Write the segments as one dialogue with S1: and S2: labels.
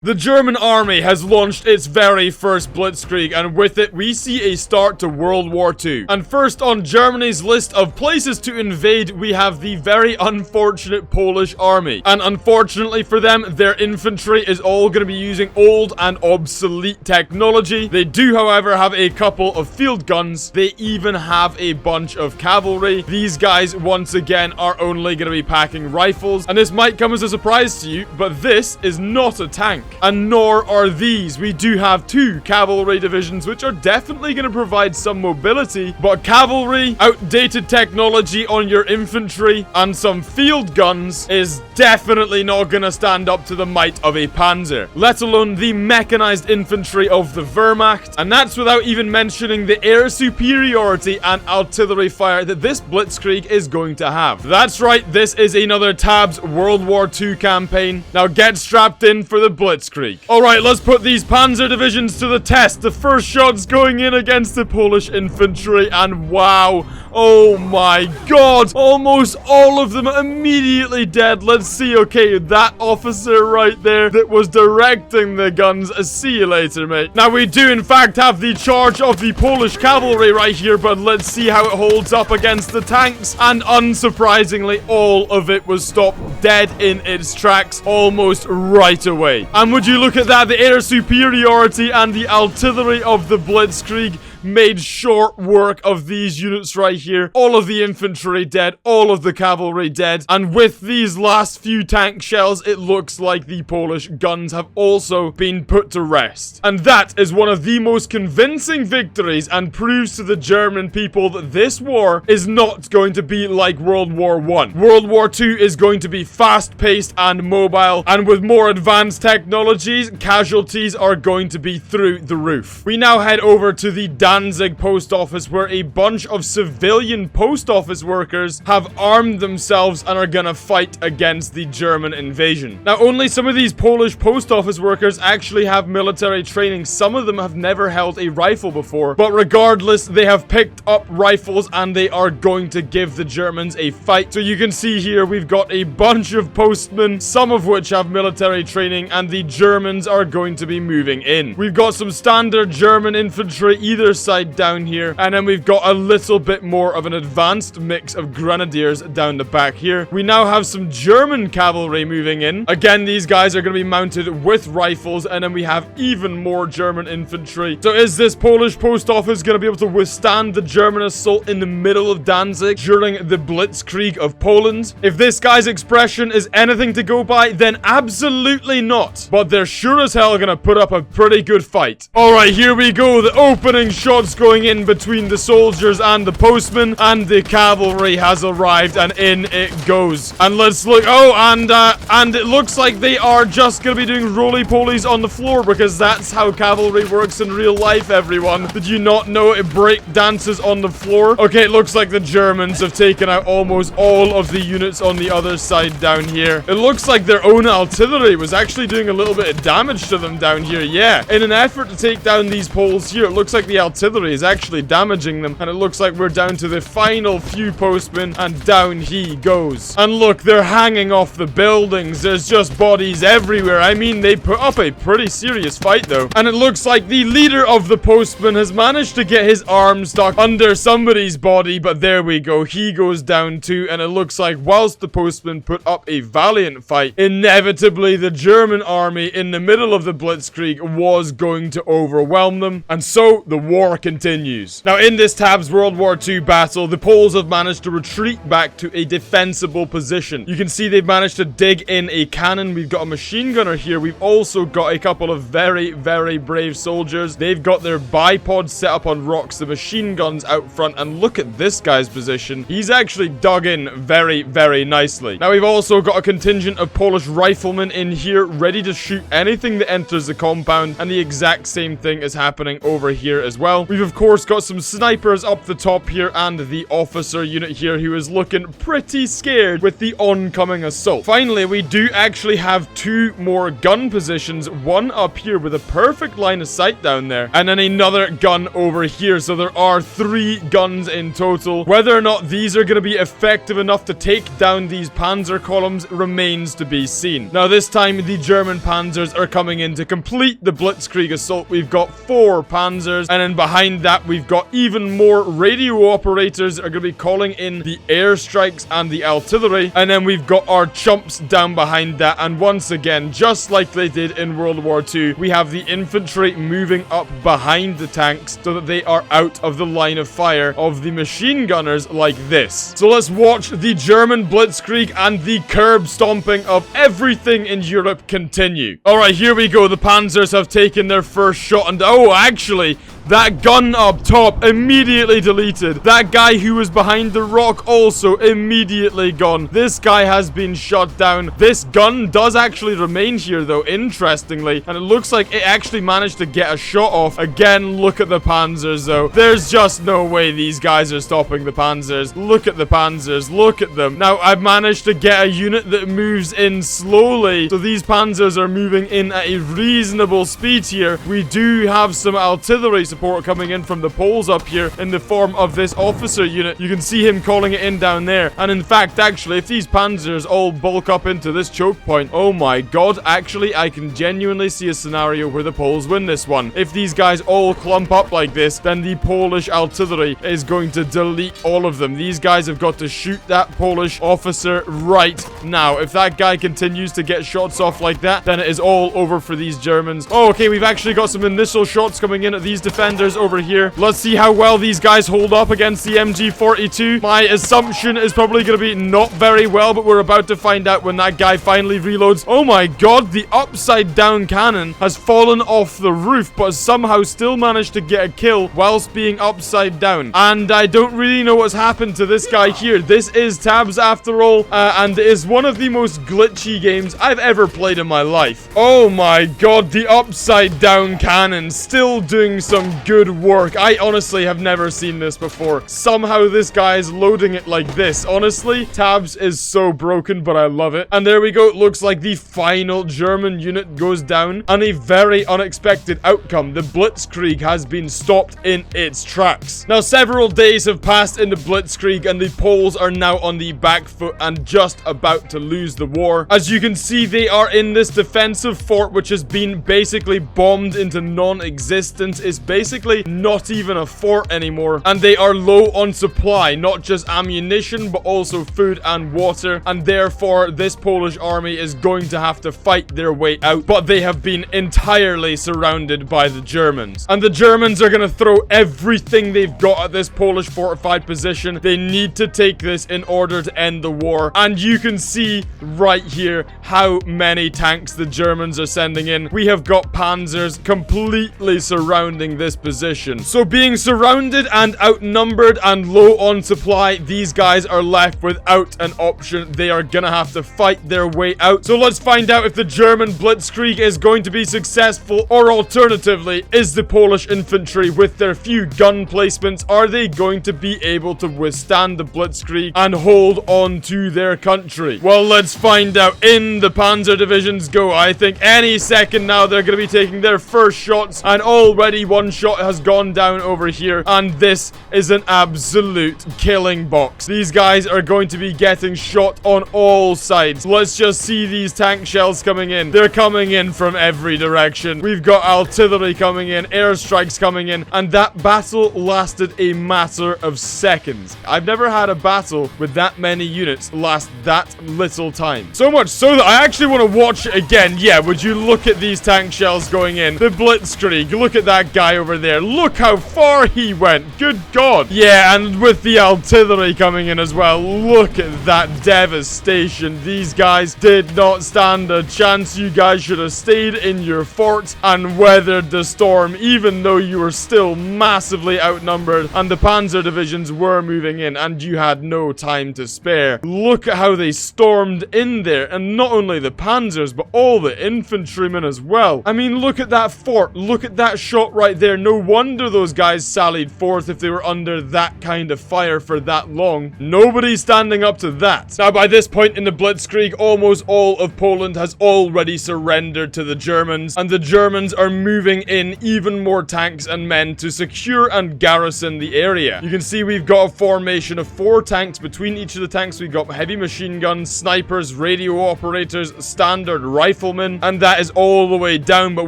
S1: The German army has launched its very first blitzkrieg, and with it, we see a start to World War II. And first on Germany's list of places to invade, we have the very unfortunate Polish army. And unfortunately for them, their infantry is all going to be using old and obsolete technology. They do, however, have a couple of field guns. They even have a bunch of cavalry. These guys, once again, are only going to be packing rifles. And this might come as a surprise to you, but this is not a tank. And nor are these. We do have two cavalry divisions, which are definitely going to provide some mobility, but cavalry, outdated technology on your infantry, and some field guns is definitely not going to stand up to the might of a panzer, let alone the mechanized infantry of the Wehrmacht. And that's without even mentioning the air superiority and artillery fire that this blitzkrieg is going to have. That's right, this is another TABS World War II campaign. Now get strapped in for the blitzkrieg. Alright, let's put these panzer divisions to the test. The first shot's going in against the Polish infantry, and wow, oh my god, almost all of them immediately dead. Let's see. Okay, that officer right there that was directing the guns, see you later, mate. Now we do in fact have the charge of the Polish cavalry right here, but let's see how it holds up against the tanks. And unsurprisingly, all of it was stopped dead in its tracks almost right away. And would you look at that, the air superiority and the artillery of the blitzkrieg made short work of these units right here. All of the infantry dead, all of the cavalry dead, and with these last few tank shells, it looks like the Polish guns have also been put to rest. And that is one of the most convincing victories, and proves to the German people that this war is not going to be like World War I. World War II is going to be fast-paced and mobile, and with more advanced technologies, casualties are going to be through the roof. We now head over to the Danzig post office, where a bunch of civilian post office workers have armed themselves and are gonna fight against the German invasion. Now, only some of these Polish post office workers actually have military training. Some of them have never held a rifle before, but regardless, they have picked up rifles and they are going to give the Germans a fight. So you can see here, we've got a bunch of postmen, some of which have military training, and the Germans are going to be moving in. We've got some standard German infantry either side down here, and then we've got a little bit more of an advanced mix of grenadiers down the back here. We now have some German cavalry moving in. Again, these guys are going to be mounted with rifles, and then we have even more German infantry. So is this Polish post office going to be able to withstand the German assault in the middle of Danzig during the Blitzkrieg of Poland? If this guy's expression is anything to go by, then absolutely not. But they're sure as hell going to put up a pretty good fight. Alright, here we go. The opening shots going in between the soldiers and the postmen, and the cavalry has arrived, and in it goes. And let's look. Oh, and it looks like they are just gonna be doing roly-polies on the floor, because that's how cavalry works in real life, everyone. Did you not know it break dances on the floor? Okay, it looks like the Germans have taken out almost all of the units on the other side down here. It looks like their own artillery was actually doing a little bit of damage to them down here. Yeah, in an effort to take down these Poles here, it looks like the artillery is actually damaging them, and it looks like we're down to the final few postmen, and down he goes. And look, they're hanging off the buildings. There's just bodies everywhere. I mean, they put up a pretty serious fight though, and it looks like the leader of the postmen has managed to get his arm stuck under somebody's body, but there we go, he goes down too. And it looks like whilst the postmen put up a valiant fight, inevitably the German army in the middle of the Blitzkrieg was going to overwhelm them, and so the war continues. Now, in this TABS World War II battle, the Poles have managed to retreat back to a defensible position. You can see they've managed to dig in a cannon. We've got a machine gunner here. We've also got a couple of very, very brave soldiers. They've got their bipods set up on rocks, the machine guns out front, and look at this guy's position. He's actually dug in very, very nicely. Now, we've also got a contingent of Polish riflemen in here, ready to shoot anything that enters the compound, and the exact same thing is happening over here as well. well. We've, of course, got some snipers up the top here and the officer unit here who is looking pretty scared with the oncoming assault. Finally, we do actually have 2 more gun positions. One up here with a perfect line of sight down there, and then another gun over here. So there are 3 guns in total. Whether or not these are going to be effective enough to take down these panzer columns remains to be seen. Now, this time, the German panzers are coming in to complete the Blitzkrieg assault. We've got 4 panzers, and then behind that, we've got even more radio operators that are going to be calling in the airstrikes and the artillery. And then we've got our chumps down behind that. And once again, just like they did in World War II, we have the infantry moving up behind the tanks so that they are out of the line of fire of the machine gunners like this. So let's watch the German Blitzkrieg and the curb stomping of everything in Europe continue. Alright, here we go. The panzers have taken their first shot, and oh, actually, that gun up top immediately deleted. That guy who was behind the rock also immediately gone. This guy has been shot down. This gun does actually remain here though, interestingly. And it looks like it actually managed to get a shot off. Again, look at the panzers though. There's just no way these guys are stopping the panzers. Look at the panzers. Look at them. Now, I've managed to get a unit that moves in slowly. So these panzers are moving in at a reasonable speed here. We do have some artillery support coming in from the Poles up here in the form of this officer unit. You can see him calling it in down there. And in fact, actually, if these panzers all bulk up into this choke point, oh my god, actually, I can genuinely see a scenario where the Poles win this one. If these guys all clump up like this, then the Polish artillery is going to delete all of them. These guys have got to shoot that Polish officer right now. If that guy continues to get shots off like that, then it is all over for these Germans. Oh, okay, we've actually got some initial shots coming in at these defenders over here. Let's see how well these guys hold up against the MG42. My assumption is probably going to be not very well, but we're about to find out when that guy finally reloads. Oh my god, the upside down cannon has fallen off the roof, but somehow still managed to get a kill whilst being upside down. And I don't really know what's happened to this guy here. This is TABS after all, and it is one of the most glitchy games I've ever played in my life. Oh my god, the upside down cannon still doing some good work. I honestly have never seen this before. Somehow this guy is loading it like this. Honestly, TABS is so broken, but I love it. And there we go. It looks like the final German unit goes down, and a very unexpected outcome. The Blitzkrieg has been stopped in its tracks. Now, several days have passed in the Blitzkrieg, and the Poles are now on the back foot and just about to lose the war. As you can see, they are in this defensive fort, which has been basically bombed into non-existence. It's basically not even a fort anymore, and they are low on supply, not just ammunition, but also food and water, and therefore this Polish army is going to have to fight their way out, but they have been entirely surrounded by the Germans, and the Germans are going to throw everything they've got at this Polish fortified position. They need to take this in order to end the war, and you can see right here how many tanks the Germans are sending in. We have got panzers completely surrounding this position. So being surrounded and outnumbered and low on supply, these guys are left without an option. They are gonna have to fight their way out. So let's find out if the German Blitzkrieg is going to be successful, or alternatively, is the Polish infantry with their few gun placements, are they going to be able to withstand the Blitzkrieg and hold on to their country? Well, let's find out. In the panzer divisions go. I think any second now they're going to be taking their first shots, and already one shot has gone down over here, and this is an absolute killing box. These guys are going to be getting shot on all sides. Let's just see these tank shells coming in. They're coming in from every direction. We've got artillery coming in, airstrikes coming in, and that battle lasted a matter of seconds. I've never had a battle with that many units last that little time. So much so that I actually want to watch it again. Yeah, would you look at these tank shells going in? The Blitzkrieg, look at that guy over there. Look how far he went. Good God. Yeah, and with the artillery coming in as well, look at that devastation. These guys did not stand a chance. You guys should have stayed in your fort and weathered the storm, even though you were still massively outnumbered and the panzer divisions were moving in and you had no time to spare. Look at how they stormed in there, and not only the panzers, but all the infantrymen as well. I mean, look at that fort. Look at that shot right there. No wonder those guys sallied forth if they were under that kind of fire for that long. Nobody's standing up to that. Now, by this point in the Blitzkrieg, almost all of Poland has already surrendered to the Germans, and the Germans are moving in even more tanks and men to secure and garrison the area. You can see we've got a formation of 4 tanks. Between each of the tanks, we've got heavy machine guns, snipers, radio operators, standard riflemen, and that is all the way down. But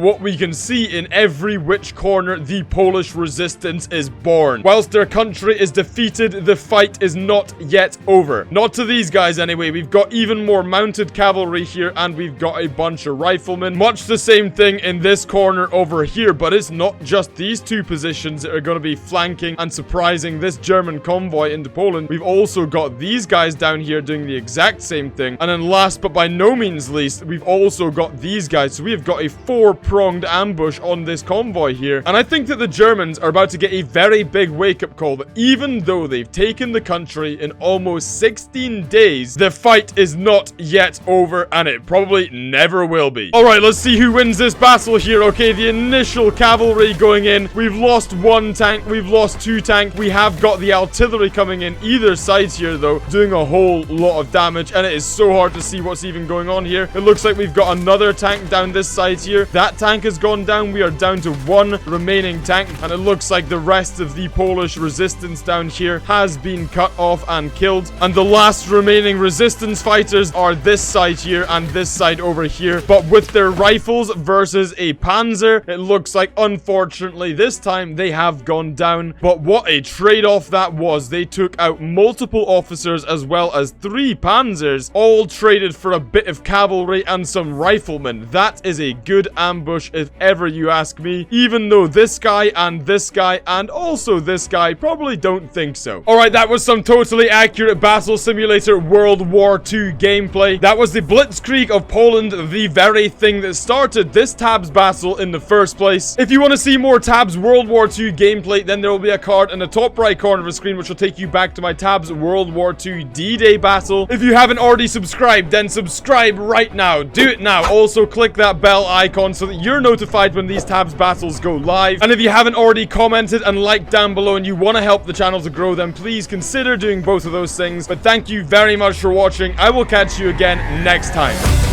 S1: what we can see in every which corner, the Polish resistance is born. Whilst their country is defeated, the fight is not yet over. Not to these guys anyway. We've got even more mounted cavalry here, and we've got a bunch of riflemen. Much the same thing in this corner over here, but it's not just these 2 positions that are going to be flanking and surprising this German convoy into Poland. We've also got these guys down here doing the exact same thing. And then last but by no means least, we've also got these guys. So we have got a 4-pronged ambush on this convoy here. And I think that the Germans are about to get a very big wake-up call that even though they've taken the country in almost 16 days, the fight is not yet over, and it probably never will be. Alright, let's see who wins this battle here. Okay, the initial cavalry going in. We've lost 1 tank. We've lost 2 tanks. We have got the artillery coming in either side here, though, doing a whole lot of damage, and it is so hard to see what's even going on here. It looks like we've got another tank down this side here. That tank has gone down. We are down to 1 remaining tank, and it looks like the rest of the Polish resistance down here has been cut off and killed. And the last remaining resistance fighters are this side here and this side over here, but with their rifles versus a panzer, it looks like unfortunately this time they have gone down. But what a trade-off that was. They took out multiple officers as well as 3 panzers, all traded for a bit of cavalry and some riflemen. That is a good ambush if ever you ask me, even though this guy and also this guy probably don't think so. Alright, that was some totally accurate Battle Simulator World War II gameplay. That was the Blitzkrieg of Poland, the very thing that started this TABS battle in the first place. If you want to see more TABS World War II gameplay, then there will be a card in the top right corner of the screen which will take you back to my TABS World War II D-Day battle. If you haven't already subscribed, then subscribe right now. Do it now. Also, click that bell icon so that you're notified when these TABS battles go live. And if you haven't already commented and liked down below and you want to help the channel to grow, then please consider doing both of those things. But thank you very much for watching. I will catch you again next time.